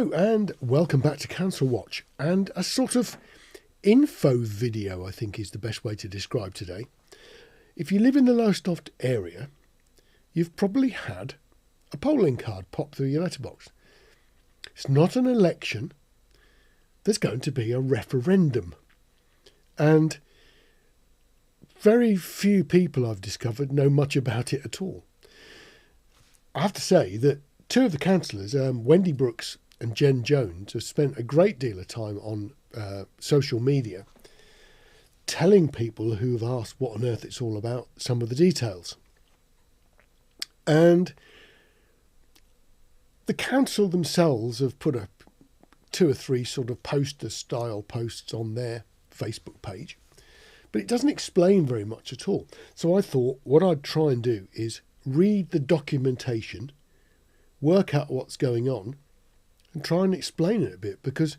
Hello and welcome back to Council Watch, and a sort of info video I think is the best way to describe today. If you live in the Lowestoft area, you've probably had a polling card pop through your letterbox. It's not an election, there's going to be a referendum, and very few people I've discovered know much about it at all. I have to say that two of the councillors, Wendy Brooks and Jen Jones, have spent a great deal of time on social media telling people who have asked what on earth it's all about some of the details. And the council themselves have put up 2 or 3 sort of poster style posts on their Facebook page, but it doesn't explain very much at all. So I thought what I'd try and do is read the documentation, work out what's going on, and try and explain it a bit, because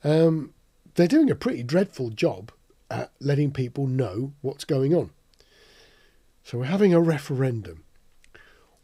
they're doing a pretty dreadful job at letting people know what's going on. So we're having a referendum.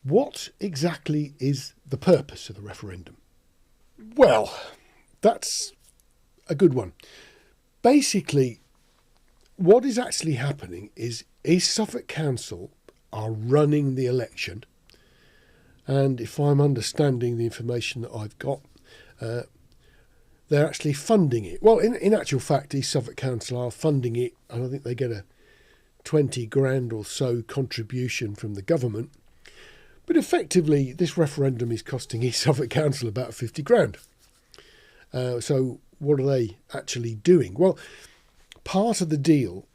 What exactly is the purpose of the referendum? Well, that's a good one. Basically, what is actually happening is East Suffolk Council are running the election, and if I'm understanding the information that I've got, they're actually funding it. Well, in actual fact, East Suffolk Council are funding it, and I think they get a 20 grand or so contribution from the government. But effectively, this referendum is costing East Suffolk Council about 50 grand. So what are they actually doing? Well, part of the deal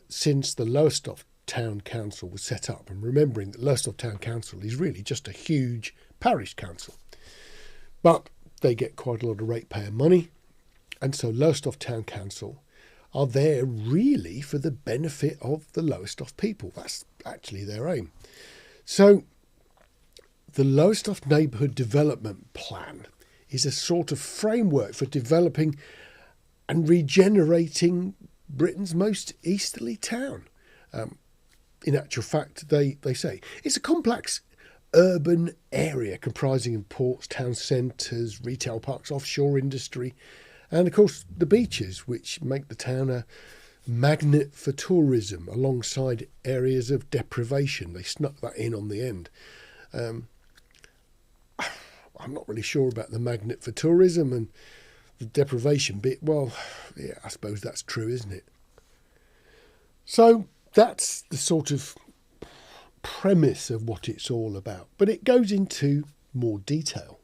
since the Lowestoft Town Council was set up, and remembering that Lowestoft Town Council is really just a huge parish council, but they get quite a lot of ratepayer money, and so Lowestoft Town Council are there really for the benefit of the Lowestoft people. That's actually their aim. So the Lowestoft Neighbourhood Development Plan is a sort of framework for developing and regenerating Britain's most easterly town. In actual fact, they say it's a complex urban area comprising of ports, town centres, retail parks, offshore industry, and of course the beaches, which make the town a magnet for tourism alongside areas of deprivation. They snuck that in on the end. I'm not really sure about the magnet for tourism and the deprivation bit. Well, yeah, I suppose that's true, isn't it? So that's the sort of premise of what it's all about, but it goes into more detail.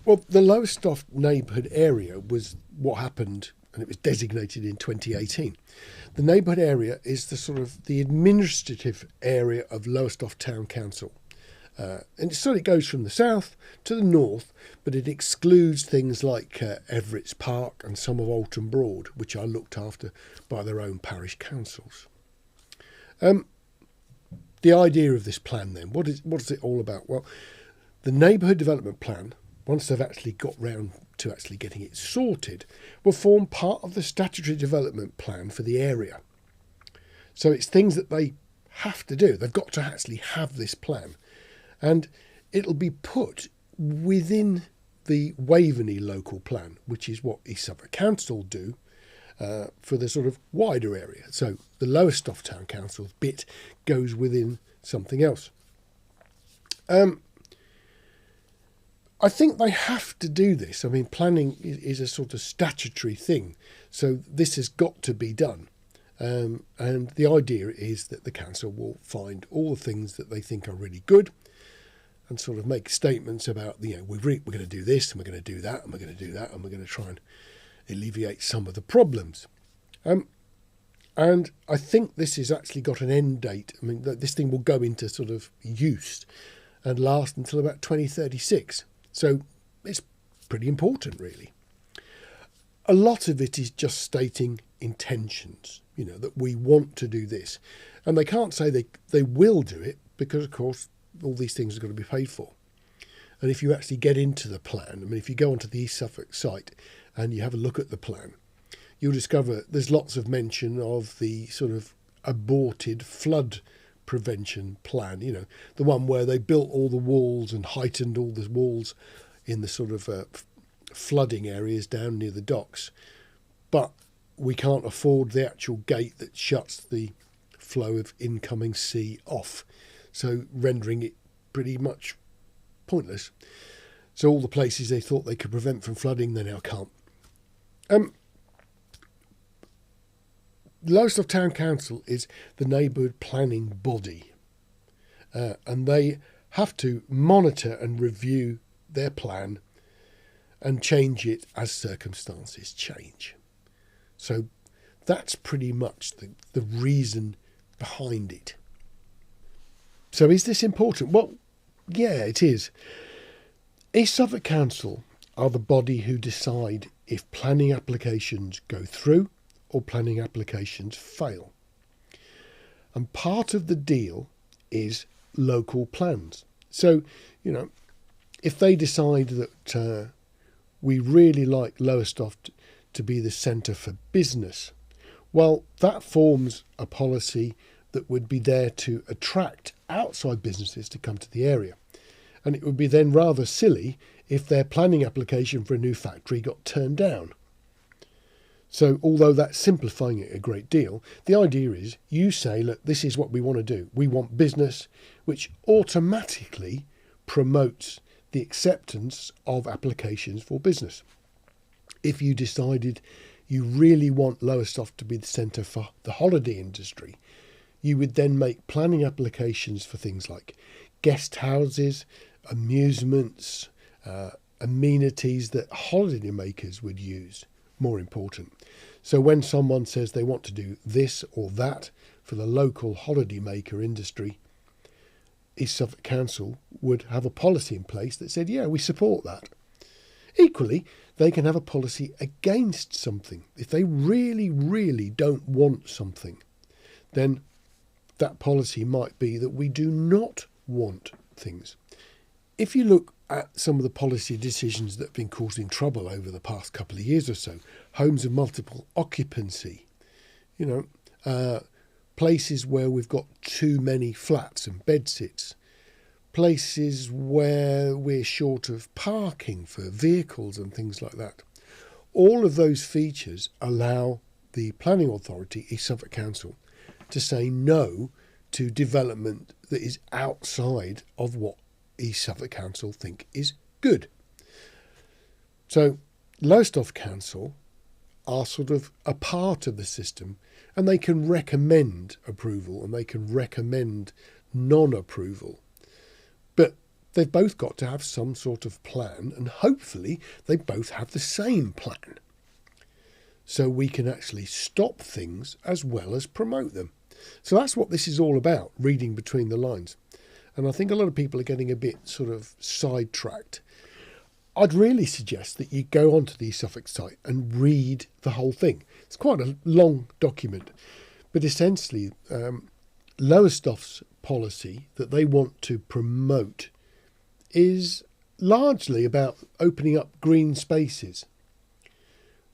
Well, the Lowestoft neighbourhood area was what happened, and it was designated in 2018. The neighbourhood area is the sort of the administrative area of Lowestoft Town Council. And so it goes from the south to the north, but it excludes things like Everett's Park and some of Alton Broad, which are looked after by their own parish councils. The idea of this plan then, what is it all about? Well, the neighbourhood development plan, once they've actually got round to actually getting it sorted, will form part of the statutory development plan for the area. So it's things that they have to do. They've got to actually have this plan. And it'll be put within the Waveney local plan, which is what East Suffolk Council do for the sort of wider area. So the Lowestoft Town Council's bit goes within something else. I think they have to do this. I mean, planning is a sort of statutory thing, so this has got to be done. And the idea is that the council will find all the things that they think are really good and sort of make statements about, we're going to do this and we're going to do that and we're going to do that and we're going to try and alleviate some of the problems. And I think this has actually got an end date. I mean, this thing will go into sort of use and last until about 2036. So it's pretty important, really. A lot of it is just stating intentions, that we want to do this. And they can't say they will do it because, of course, all these things are going to be paid for. And if you actually get into the plan, I mean, if you go onto the East Suffolk site and you have a look at the plan, you'll discover there's lots of mention of the sort of aborted flood prevention plan, the one where they built all the walls and heightened all the walls in the sort of flooding areas down near the docks, but we can't afford the actual gate that shuts the flow of incoming sea off, so rendering it pretty much pointless. So all the places they thought they could prevent from flooding, they now can't. Lowestoft Town Council is the neighbourhood planning body, and they have to monitor and review their plan and change it as circumstances change. So that's pretty much the reason behind it. So is this important? Well, yeah, it is. East Suffolk Council are the body who decide if planning applications go through or planning applications fail. And part of the deal is local plans. So, if they decide that we really like Lowestoft to be the centre for business, well, that forms a policy that would be there to attract outside businesses to come to the area. And it would be then rather silly if their planning application for a new factory got turned down. So although that's simplifying it a great deal, the idea is you say, look, this is what we want to do. We want business, which automatically promotes the acceptance of applications for business. If you decided you really want Lowestoft to be the centre for the holiday industry, you would then make planning applications for things like guest houses, amusements, amenities that holiday makers would use. More important. So when someone says they want to do this or that for the local holiday maker industry, East Suffolk Council would have a policy in place that said, yeah, we support that. Equally, they can have a policy against something. If they really, really don't want something, then that policy might be that we do not want things. If you look at some of the policy decisions that have been causing trouble over the past couple of years or so, homes of multiple occupancy, places where we've got too many flats and bedsits, places where we're short of parking for vehicles and things like that. All of those features allow the planning authority, East Suffolk Council, to say no to development that is outside of what East Suffolk Council think is good. So Lowestoft Council are sort of a part of the system, and they can recommend approval and they can recommend non-approval. But they've both got to have some sort of plan, and hopefully they both have the same plan. So we can actually stop things as well as promote them. So that's what this is all about, reading between the lines. And I think a lot of people are getting a bit sort of sidetracked. I'd really suggest that you go onto the East Suffolk site and read the whole thing. It's quite a long document, but essentially Lowestoft's policy that they want to promote is largely about opening up green spaces.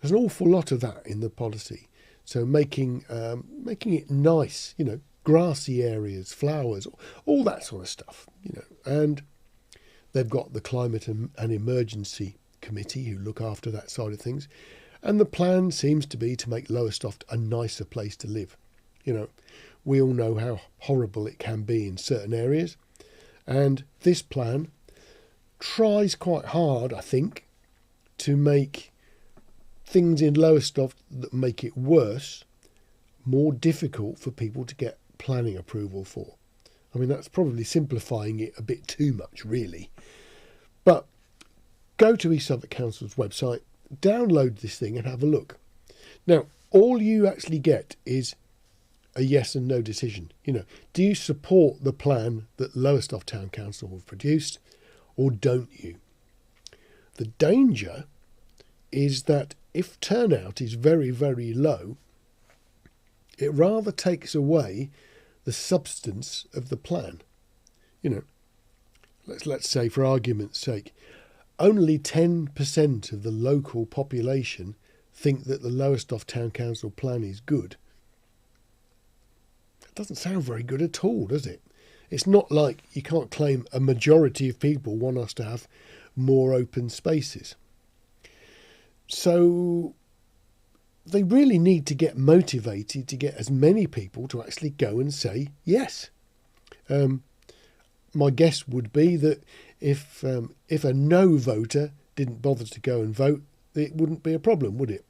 There's an awful lot of that in the policy. So making it nice, grassy areas, flowers, all that sort of stuff, and they've got the Climate and Emergency Committee who look after that side of things. And the plan seems to be to make Lowestoft a nicer place to live. We all know how horrible it can be in certain areas. And this plan tries quite hard, I think, to make things in Lowestoft that make it worse more difficult for people to get planning approval for. I mean, that's probably simplifying it a bit too much, really. But go to East Suffolk Council's website, download this thing and have a look. Now, all you actually get is a yes and no decision. Do you support the plan that Lowestoft Town Council have produced, or don't you? The danger is that if turnout is very, very low, it rather takes away the substance of the plan. Let's say, for argument's sake, only 10% of the local population think that the Lowestoft Town Council plan is good. That doesn't sound very good at all, does it? It's not like you can't claim a majority of people want us to have more open spaces. So they really need to get motivated to get as many people to actually go and say yes. My guess would be that if a no voter didn't bother to go and vote, it wouldn't be a problem, would it?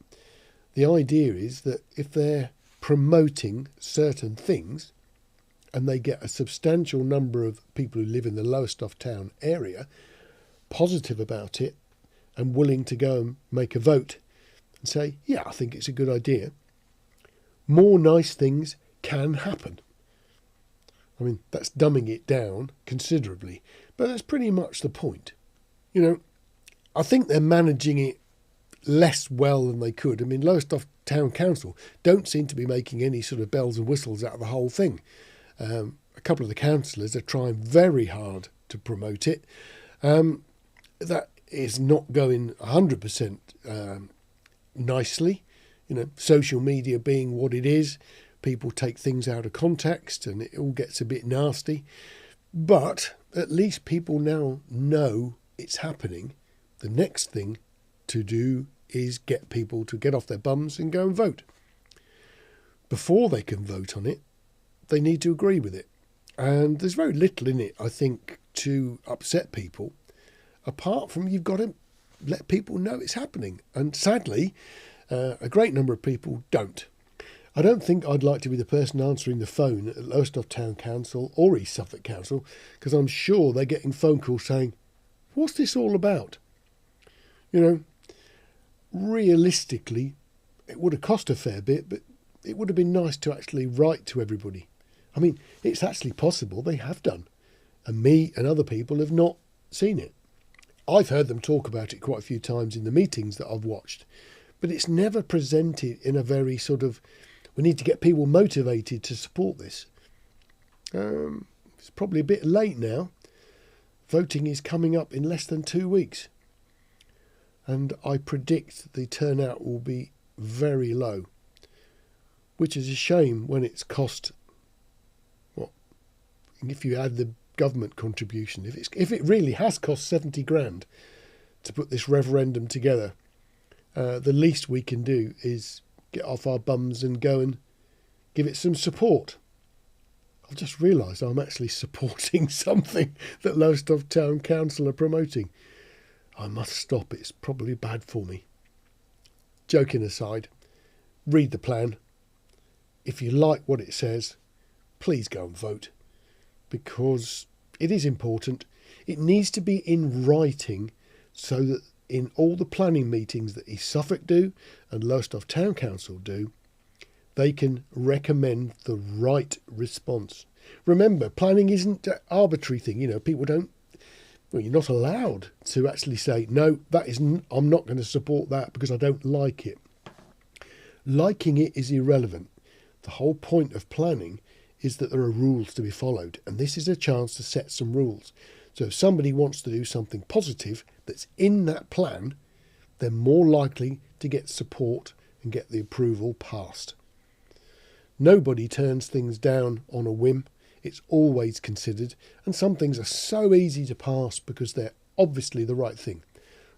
The idea is that if they're promoting certain things and they get a substantial number of people who live in the Lowestoft town area positive about it and willing to go and make a vote and say, yeah, I think it's a good idea, more nice things can happen. I mean, that's dumbing it down considerably, but that's pretty much the point. You know, I think they're managing it less well than they could. I mean, Lowestoft Town Council don't seem to be making any sort of bells and whistles out of the whole thing. A couple of the councillors are trying very hard to promote it. That is not going 100% nicely. You know, social media being what it is, people take things out of context and it all gets a bit nasty. But at least people now know it's happening. The next thing to do is get people to get off their bums and go and vote. Before they can vote on it, they need to agree with it. And there's very little in it, I think, to upset people, apart from you've got to let people know it's happening. And sadly, a great number of people don't. I don't think I'd like to be the person answering the phone at Lowestoft Town Council or East Suffolk Council, because I'm sure they're getting phone calls saying, what's this all about? You know, realistically, it would have cost a fair bit, but it would have been nice to actually write to everybody. I mean, it's actually possible they have done, and me and other people have not seen it. I've heard them talk about it quite a few times in the meetings that I've watched, but it's never presented in a very sort of, we need to get people motivated to support this. It's probably a bit late now. Voting is coming up in less than 2 weeks. And I predict the turnout will be very low, which is a shame when it's cost, what, if you add the government contribution, if it really has cost 70 grand to put this referendum together, the least we can do is get off our bums and go and give it some support. I've just realised I'm actually supporting something that Lowestoft Town Council are promoting. I must stop, it's probably bad for me. Joking aside, read the plan. If you like what it says, please go and vote, because it is important. It needs to be in writing so that in all the planning meetings that East Suffolk do and Lowestoft Town Council do, they can recommend the right response. Remember, planning isn't an arbitrary thing. You know, people don't, well, you're not allowed to actually say, no, I'm not going to support that because I don't like it. Liking it is irrelevant. The whole point of planning is that there are rules to be followed, and this is a chance to set some rules. So if somebody wants to do something positive that's in that plan, they're more likely to get support and get the approval passed. Nobody turns things down on a whim. It's always considered, and some things are so easy to pass because they're obviously the right thing.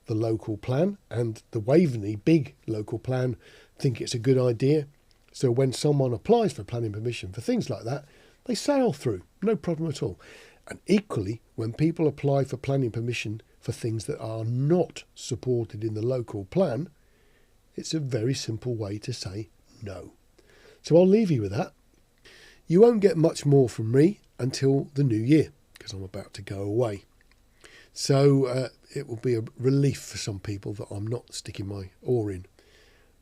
The local plan and the Waveney big local plan think it's a good idea. So when someone applies for planning permission for things like that, they sail through, no problem at all. And equally, when people apply for planning permission for things that are not supported in the local plan, it's a very simple way to say no. So I'll leave you with that. You won't get much more from me until the new year, because I'm about to go away. So it will be a relief for some people that I'm not sticking my oar in.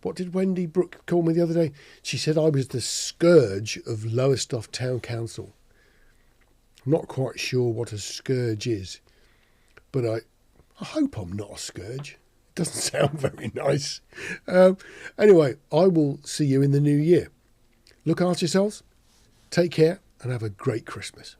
What did Wendy Brooke call me the other day? She said I was the scourge of Lowestoft Town Council. I'm not quite sure what a scourge is, but I hope I'm not a scourge. It doesn't sound very nice. Anyway, I will see you in the new year. Look after yourselves, take care, and have a great Christmas.